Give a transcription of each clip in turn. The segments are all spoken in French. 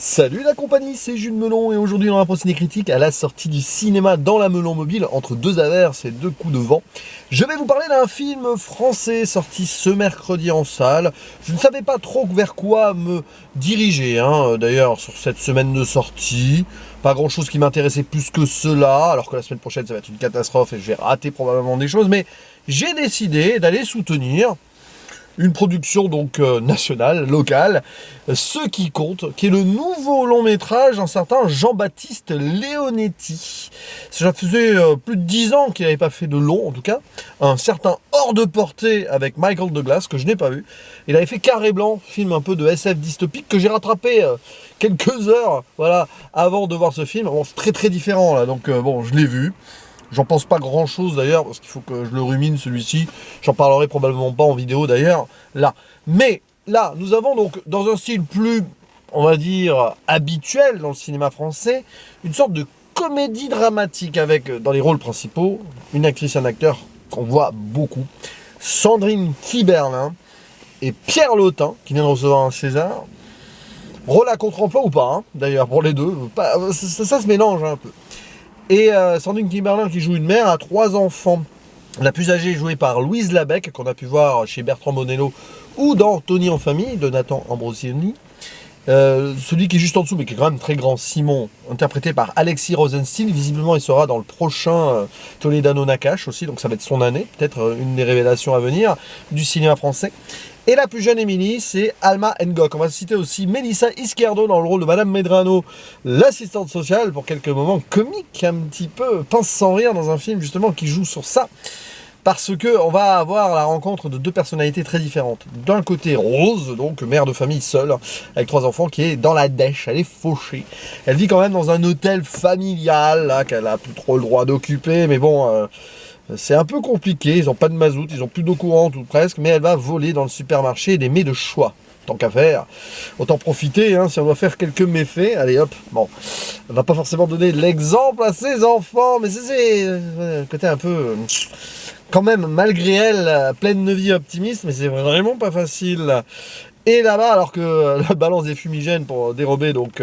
Salut la compagnie, c'est Jules Melon et aujourd'hui dans la Ciné Critique, à la sortie du cinéma dans la Melon Mobile, entre deux averses et deux coups de vent, je vais vous parler d'un film français sorti ce mercredi en salle. Je ne savais pas trop vers quoi me diriger, d'ailleurs sur cette semaine de sortie. Pas grand chose qui m'intéressait plus que cela, alors que la semaine prochaine ça va être une catastrophe et je vais rater probablement des choses, mais j'ai décidé d'aller soutenir une production donc nationale, locale, Ce qui compte, qui est le nouveau long métrage d'un certain Jean-Baptiste Leonetti. Ça faisait plus de 10 ans qu'il n'avait pas fait de long, en tout cas. Un certain Hors de portée avec Michael Douglas, que je n'ai pas vu. Il avait fait Carré Blanc, film un peu de SF dystopique, que j'ai rattrapé quelques heures voilà, avant de voir ce film. Bon, c'est très très différent là, donc bon, je l'ai vu. J'en pense pas grand chose d'ailleurs, parce qu'il faut que je le rumine celui-ci. J'en parlerai probablement pas en vidéo d'ailleurs, là. Mais là, nous avons donc, dans un style plus, on va dire, habituel dans le cinéma français, une sorte de comédie dramatique avec, dans les rôles principaux, une actrice et un acteur qu'on voit beaucoup. Sandrine Kiberlin et Pierre Lotin, qui vient de recevoir un César. Rôle à contre-emploi ou pas, d'ailleurs, pour les deux. Ça se mélange un peu. Et Sandrine Kiberlin qui joue une mère à 3 enfants. La plus âgée est jouée par Louise Labec, qu'on a pu voir chez Bertrand Bonello ou dans Tony en famille, de Nathan Ambrosioni. Celui qui est juste en dessous, mais qui est quand même très grand, Simon, interprété par Alexis Rosenstiel. Visiblement, il sera dans le prochain Toledano Nakash aussi, donc ça va être son année, peut-être une des révélations à venir du cinéma français. Et la plus jeune Émilie, c'est Alma Ngok. On va citer aussi Mélissa Izquierdo dans le rôle de Madame Medrano, l'assistante sociale, pour quelques moments comiques, un petit peu pince sans rire dans un film justement qui joue sur ça. Parce que on va avoir la rencontre de deux personnalités très différentes. D'un côté, Rose, donc mère de famille seule, avec 3 enfants, qui est dans la dèche, elle est fauchée. Elle vit quand même dans un hôtel familial, là, qu'elle a plus trop le droit d'occuper, mais bon... c'est un peu compliqué, ils n'ont pas de mazout, ils n'ont plus d'eau courante ou presque, mais elle va voler dans le supermarché des mets de choix. Tant qu'à faire, autant profiter, si on doit faire quelques méfaits, allez hop, bon, elle va pas forcément donner l'exemple à ses enfants, mais c'est un côté un peu, quand même, malgré elle, pleine de vie optimiste, mais c'est vraiment pas facile. Et là-bas, alors que la balance des fumigènes pour dérober, donc...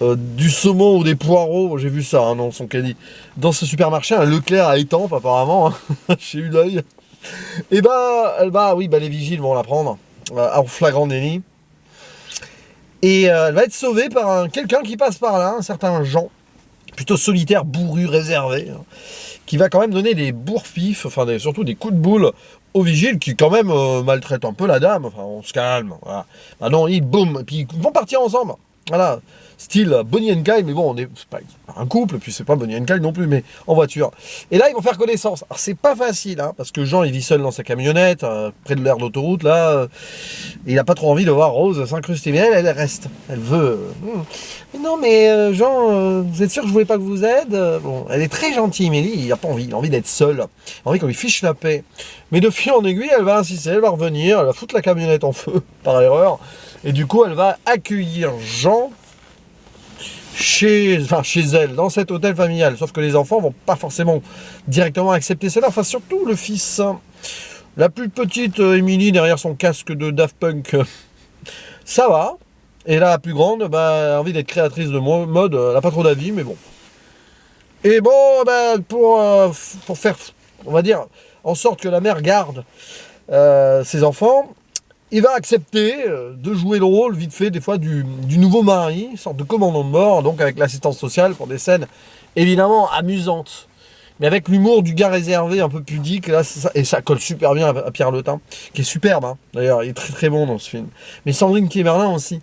du saumon ou des poireaux, j'ai vu ça dans son caddie. Dans ce supermarché, un Leclerc à Étampes apparemment, j'ai eu l'œil. Et les vigiles vont la prendre en flagrant délit. Et elle va être sauvée par quelqu'un qui passe par là, un certain Jean, plutôt solitaire, bourru, réservé, qui va quand même donner des bourre-pifs, surtout des coups de boule aux vigiles qui quand même maltraitent un peu la dame. Enfin, on se calme. Voilà. Ah non, boum, et puis ils vont partir ensemble. Voilà, style Bonnie and Clyde, mais bon, c'est pas un couple, puis c'est pas Bonnie and Clyde non plus, mais en voiture. Et là, ils vont faire connaissance. Alors, c'est pas facile, parce que Jean, il vit seul dans sa camionnette, près de l'aire d'autoroute, là. Il a pas trop envie de voir Rose s'incruster, mais elle reste. Elle veut. Mais non, mais Jean, vous êtes sûr que je voulais pas que vous aide? Bon, elle est très gentille, mais lui, il a pas envie. Il a envie d'être seul. Il a envie qu'on lui fiche la paix. Mais de fil en aiguille, elle va insister, elle va revenir, elle va foutre la camionnette en feu, par erreur. Et du coup, elle va accueillir Jean chez elle, dans cet hôtel familial. Sauf que les enfants vont pas forcément directement accepter cela. Enfin, surtout le fils. La plus petite, Émilie, derrière son casque de Daft Punk, ça va. Et la plus grande, elle a envie d'être créatrice de mode. Elle n'a pas trop d'avis, mais bon. Et bon, pour faire, on va dire, en sorte que la mère garde ses enfants, il va accepter de jouer le rôle, vite fait, des fois, du nouveau mari, une sorte de commandant de bord, donc avec l'assistance sociale, pour des scènes évidemment amusantes. Mais avec l'humour du gars réservé, un peu pudique, là, et ça colle super bien à Pierre Lotin, qui est superbe, d'ailleurs, il est très très bon dans ce film. Mais Sandrine Kiberlin aussi.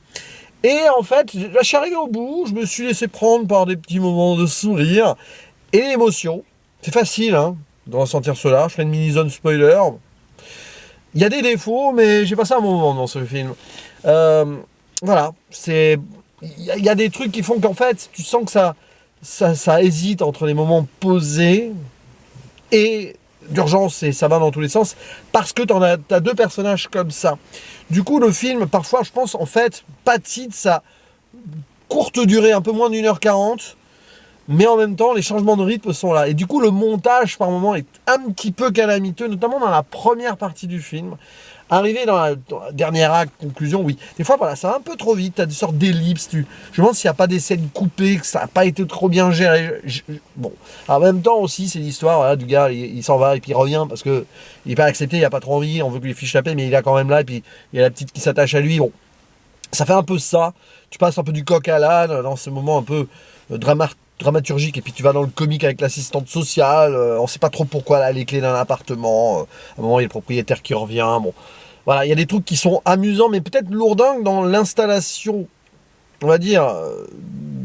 Et en fait, là, je suis arrivé au bout, je me suis laissé prendre par des petits moments de sourire et d'émotion. C'est facile, de ressentir cela. Je ferai une mini-zone spoiler. Il y a des défauts, mais j'ai passé un bon moment dans ce film. Voilà, il y a des trucs qui font qu'en fait, tu sens que ça hésite entre les moments posés et d'urgence, et ça va dans tous les sens, parce que t'as deux personnages comme ça. Du coup, le film, parfois, je pense, en fait, pâtit de sa courte durée, un peu moins d'1h40, mais en même temps, les changements de rythme sont là. Et du coup, le montage, par moment, est un petit peu calamiteux, notamment dans la première partie du film. Arrivé dans la dernière acte, conclusion, oui. Des fois, voilà, ça va un peu trop vite, tu as des sortes d'ellipses. Je me demande s'il n'y a pas des scènes coupées, que ça n'a pas été trop bien géré. Bon. En même temps aussi, c'est l'histoire voilà, du gars, il s'en va et puis il revient parce qu'il n'est pas accepté, il n'a pas trop envie, on veut qu'il fiche la paix, mais il est quand même là, et puis il y a la petite qui s'attache à lui. Bon, ça fait un peu ça. Tu passes un peu du coq à l'âne dans ce moment un peu dramaturgique, et puis tu vas dans le comique avec l'assistante sociale, on ne sait pas trop pourquoi elle a les clés d'un appartement, à un moment il y a le propriétaire qui revient, bon, voilà, il y a des trucs qui sont amusants, mais peut-être lourdingues dans l'installation, on va dire,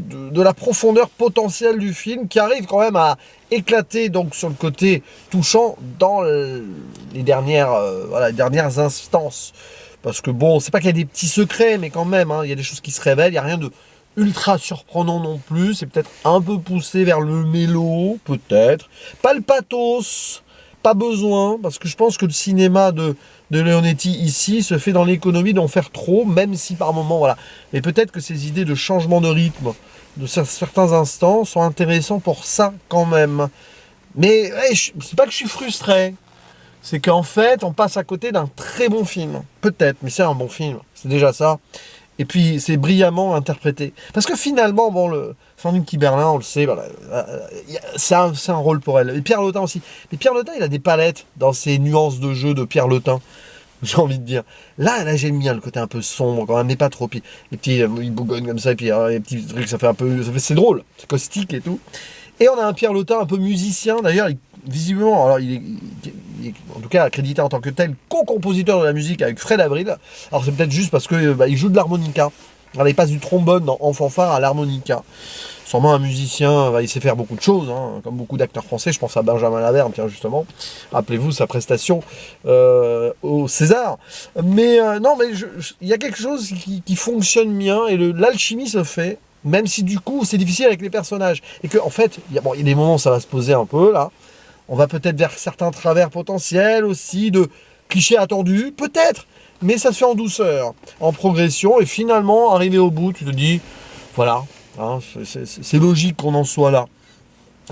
de la profondeur potentielle du film, qui arrive quand même à éclater donc sur le côté touchant dans les dernières instances. Parce que bon, c'est pas qu'il y a des petits secrets, mais quand même, hein, il y a des choses qui se révèlent, il n'y a rien de ultra surprenant non plus, c'est peut-être un peu poussé vers le mélo, peut-être. Pas le pathos, pas besoin, parce que je pense que le cinéma de Leonetti ici se fait dans l'économie d'en faire trop, même si par moment, voilà. Mais peut-être que ces idées de changement de rythme, de certains instants, sont intéressants pour ça quand même. Mais ouais, c'est pas que je suis frustré, c'est qu'en fait, on passe à côté d'un très bon film. Peut-être, mais c'est un bon film, c'est déjà ça. Et puis, c'est brillamment interprété. Parce que finalement, bon, Sandrine Kiberlin, on le sait, voilà, c'est un rôle pour elle. Et Pierre Lotin aussi. Mais Pierre Lotin, il a des palettes dans ses nuances de jeu de Pierre Lotin, j'ai envie de dire. Là j'aime bien le côté un peu sombre, quand même, mais pas trop. Puis, les petits, il bougonne comme ça, et puis les petits trucs, ça fait un peu... C'est drôle, c'est caustique et tout. Et on a un Pierre Lotin un peu musicien, d'ailleurs, visiblement, alors il est en tout cas accrédité en tant que tel co-compositeur de la musique avec Fred Avril. Alors c'est peut-être juste parce que il joue de l'harmonica. Alors il passe du trombone en fanfare à l'harmonica. Sûrement un musicien, il sait faire beaucoup de choses, hein, comme beaucoup d'acteurs français. Je pense à Benjamin Laverne, tiens justement. Rappelez-vous sa prestation au César. Mais non, mais il y a quelque chose qui fonctionne bien et l'alchimie se fait. Même si du coup c'est difficile avec les personnages. Et que en fait, il y a des moments où ça va se poser un peu là. On va peut-être vers certains travers potentiels aussi, de clichés attendus, peut-être. Mais ça se fait en douceur, en progression. Et finalement, arrivé au bout, tu te dis, voilà, hein, c'est logique qu'on en soit là.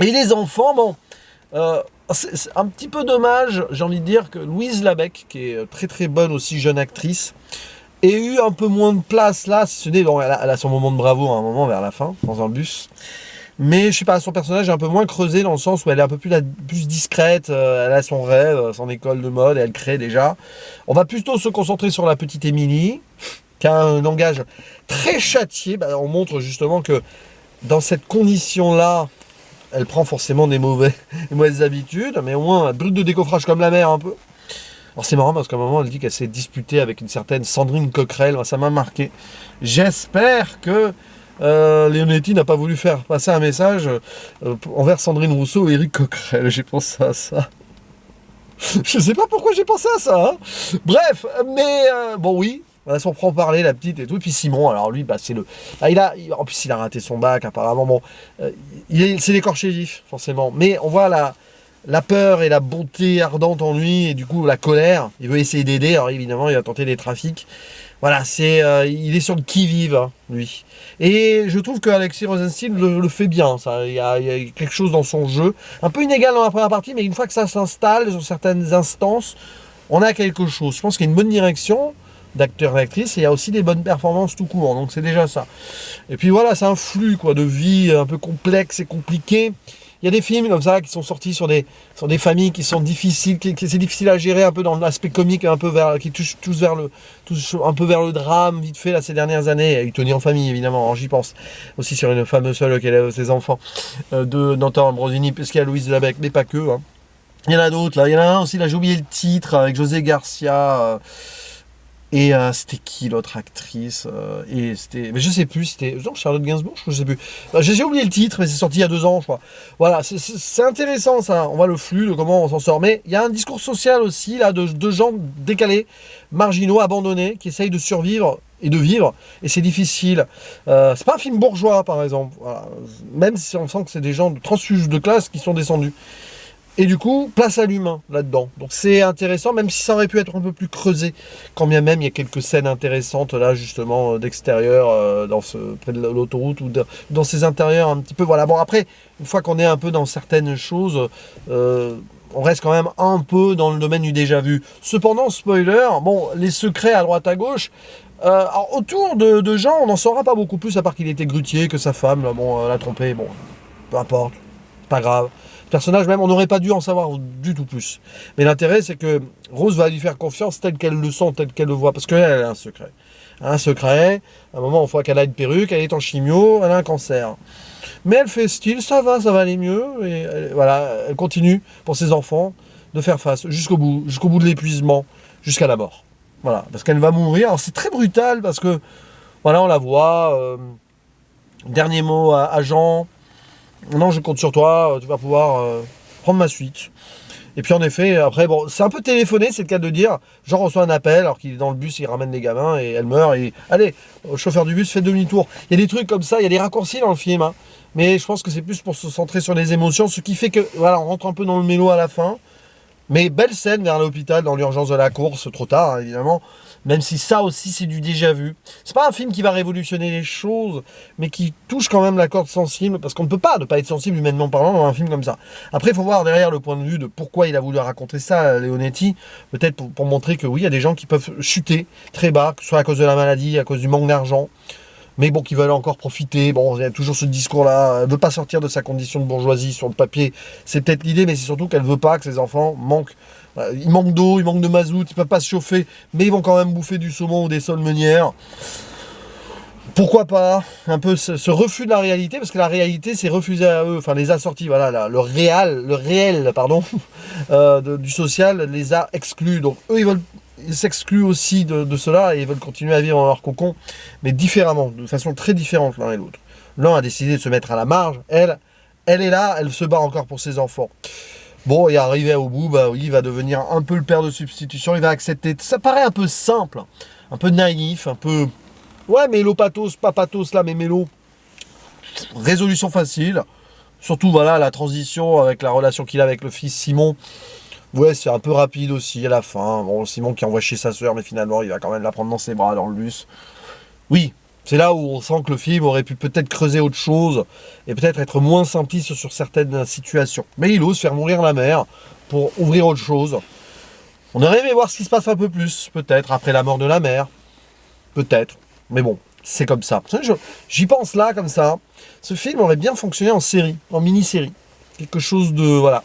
Et les enfants, bon, c'est un petit peu dommage, j'ai envie de dire, que Louise Labèque, qui est très très bonne aussi, jeune actrice, ait eu un peu moins de place là, si ce n'est, bon, elle a son moment de bravoure à un moment vers la fin, dans un bus. Mais je sais pas, son personnage est un peu moins creusé dans le sens où elle est un peu plus discrète, elle a son rêve, son école de mode, et elle crée déjà. On va plutôt se concentrer sur la petite Émilie, qui a un langage très châtié. On montre justement que dans cette condition-là, elle prend forcément des mauvaises habitudes, mais au moins brute de décoffrage comme la mère un peu. Alors c'est marrant parce qu'à un moment elle dit qu'elle s'est disputée avec une certaine Sandrine Coquerel, ça m'a marqué. J'espère que Leonetti n'a pas voulu faire passer un message envers Sandrine Rousseau et Éric Coquerel, j'ai pensé à ça. Je sais pas pourquoi j'ai pensé à ça, hein. Bref, mais bon oui, voilà, son franc-parler, la petite et tout. Et puis Simon, alors lui, c'est le... en plus il a raté son bac apparemment, bon, c'est l'écorché vif, forcément. Mais on voit la peur et la bonté ardente en lui, et du coup la colère, il veut essayer d'aider, alors évidemment il va tenter des trafics. Voilà, il est sur le qui-vive, hein, lui. Et je trouve qu'Alexis Rosenstein le fait bien, ça. Il y a quelque chose dans son jeu, un peu inégal dans la première partie, mais une fois que ça s'installe sur certaines instances, on a quelque chose. Je pense qu'il y a une bonne direction d'acteurs et d'actrices, et il y a aussi des bonnes performances tout court, donc c'est déjà ça. Et puis voilà, c'est un flux quoi, de vie un peu complexe et compliqué. Il y a des films comme ça qui sont sortis sur des familles qui sont difficiles, c'est difficile à gérer un peu dans l'aspect comique, un peu qui touche un peu vers le drame, vite fait là ces dernières années. Il y a eu Tony en famille évidemment, j'y pense aussi sur une femme seule qui élève ses enfants de Nathan Ambrosini, puisqu'il y a Louise Labèque, mais pas que. Hein. Il y en a d'autres là, il y en a un aussi là, j'ai oublié le titre avec José Garcia. Et c'était qui l'autre actrice et c'était, mais je sais plus, c'était non, Charlotte Gainsbourg, je sais plus. J'ai oublié le titre, mais c'est sorti il y a 2 ans, je crois. Voilà, c'est intéressant ça. On voit le flux, de comment on s'en sort. Mais il y a un discours social aussi là de gens décalés, marginaux, abandonnés, qui essayent de survivre et de vivre. Et c'est difficile. C'est pas un film bourgeois, par exemple. Voilà. Même si on sent que c'est des gens de transfuges de classe qui sont descendus. Et du coup, place à l'humain là-dedans. Donc c'est intéressant, même si ça aurait pu être un peu plus creusé, quand bien même il y a quelques scènes intéressantes là justement d'extérieur, près de l'autoroute ou dans ces intérieurs un petit peu. Voilà. Bon après, une fois qu'on est un peu dans certaines choses, on reste quand même un peu dans le domaine du déjà vu. Cependant, spoiler, bon, les secrets à droite à gauche. Alors, autour de gens, on n'en saura pas beaucoup plus à part qu'il était grutier, que sa femme, là, bon, l'a trompé, bon, peu importe, pas grave. Personnage même, on n'aurait pas dû en savoir du tout plus. Mais l'intérêt, c'est que Rose va lui faire confiance tel qu'elle le sent, tel qu'elle le voit, parce qu'elle a un secret. Elle a un secret, à un moment, on voit qu'elle a une perruque, elle est en chimio, elle a un cancer. Mais elle fait style, ça va aller mieux, et voilà, elle continue pour ses enfants de faire face jusqu'au bout de l'épuisement, jusqu'à la mort. Voilà, parce qu'elle va mourir. Alors c'est très brutal, parce que, voilà, on la voit, dernier mot à Jean. Non, je compte sur toi, tu vas pouvoir prendre ma suite. Et puis en effet, après, bon, c'est un peu téléphoné, c'est le cas de dire. Jean reçoit un appel, alors qu'il est dans le bus, il ramène les gamins, et elle meurt, et allez, le chauffeur du bus fait demi-tour. Il y a des trucs comme ça, il y a des raccourcis dans le film, hein. Mais je pense que c'est plus pour se centrer sur les émotions, ce qui fait que, voilà, on rentre un peu dans le mélo à la fin. Mais belle scène vers l'hôpital, dans l'urgence de la course, trop tard, hein, évidemment. Même si ça aussi, c'est du déjà vu. C'est pas un film qui va révolutionner les choses, mais qui touche quand même la corde sensible, parce qu'on ne peut pas ne pas être sensible, humainement parlant, dans un film comme ça. Après, il faut voir derrière le point de vue de pourquoi il a voulu raconter ça, Leonetti. Peut-être pour montrer que oui, il y a des gens qui peuvent chuter très bas, que ce soit à cause de la maladie, à cause du manque d'argent. Mais bon, qui veulent encore profiter. Bon, il y a toujours ce discours-là. Elle ne veut pas sortir de sa condition de bourgeoisie sur le papier. C'est peut-être l'idée, mais c'est surtout qu'elle ne veut pas que ses enfants manquent. Ils manquent d'eau, ils manquent de mazout, ils ne peuvent pas se chauffer, mais ils vont quand même bouffer du saumon ou des sols meunières. Pourquoi pas un peu ce refus de la réalité, parce que la réalité, c'est refusé à eux. Enfin, les assortis, voilà, là, le réel, pardon, du social les a exclus. Donc, eux, ils s'excluent aussi de cela et ils veulent continuer à vivre dans leur cocon, mais différemment, de façon très différente l'un et l'autre. L'un a décidé de se mettre à la marge, elle est là, elle se bat encore pour ses enfants. Bon, et arrivé au bout, bah oui, il va devenir un peu le père de substitution, il va accepter. Ça paraît un peu simple, un peu naïf, un peu... Ouais, mélo pathos, pas pathos là, mais mélo. Résolution facile. Surtout, voilà, la transition avec la relation qu'il a avec le fils Simon. Ouais, c'est un peu rapide aussi à la fin. Bon, Simon qui envoie chez sa sœur, mais finalement, il va quand même la prendre dans ses bras dans le bus. Oui, c'est là où on sent que le film aurait pu peut-être creuser autre chose et peut-être être moins simpliste sur certaines situations. Mais il ose faire mourir la mère pour ouvrir autre chose. On aurait aimé voir ce qui se passe un peu plus, peut-être, après la mort de la mère. Peut-être. Mais bon, c'est comme ça. J'y pense là, comme ça. Ce film aurait bien fonctionné en série, en mini-série. Quelque chose de... Voilà.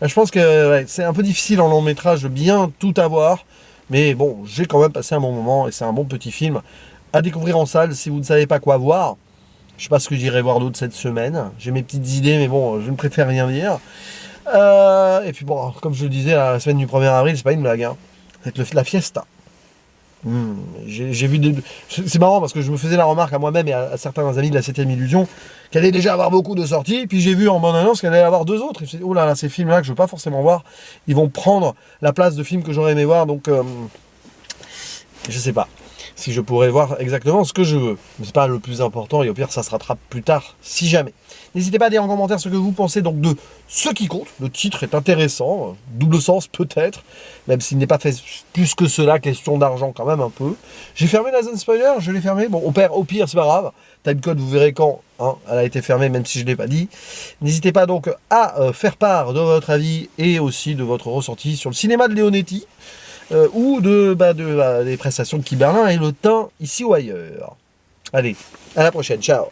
Là, je pense que ouais, c'est un peu difficile en long métrage de bien tout avoir. Mais bon, j'ai quand même passé un bon moment et c'est un bon petit film à découvrir en salle si vous ne savez pas quoi voir. Je sais pas ce que j'irai voir d'autre cette semaine. J'ai mes petites idées, mais bon, je ne préfère rien dire. Et puis bon, comme je le disais, la semaine du 1er avril, c'est pas une blague. Hein. C'est la fiesta. J'ai vu des... C'est marrant parce que je me faisais la remarque à moi-même et à certains amis de la 7ème Illusion qu'elle allait déjà avoir beaucoup de sorties, puis j'ai vu en bande-annonce qu'elle allait avoir 2 autres. Et je me suis dit, oh là là, ces films-là que je veux pas forcément voir, ils vont prendre la place de films que j'aurais aimé voir, donc je sais pas si je pourrais voir exactement ce que je veux. Mais c'est pas le plus important, et au pire ça se rattrape plus tard, si jamais. N'hésitez pas à dire en commentaire ce que vous pensez donc de ce qui compte. Le titre est intéressant, double sens peut-être, même s'il n'est pas fait plus que cela, question d'argent quand même un peu. J'ai fermé la zone spoiler, je l'ai fermée. Bon, au pire, c'est pas grave. Timecode, vous verrez quand hein, elle a été fermée, même si je ne l'ai pas dit. N'hésitez pas donc à faire part de votre avis et aussi de votre ressenti sur le cinéma de Leonetti. Ou des prestations de Guy Berlin et le teint ici ou ailleurs. Allez, à la prochaine, ciao.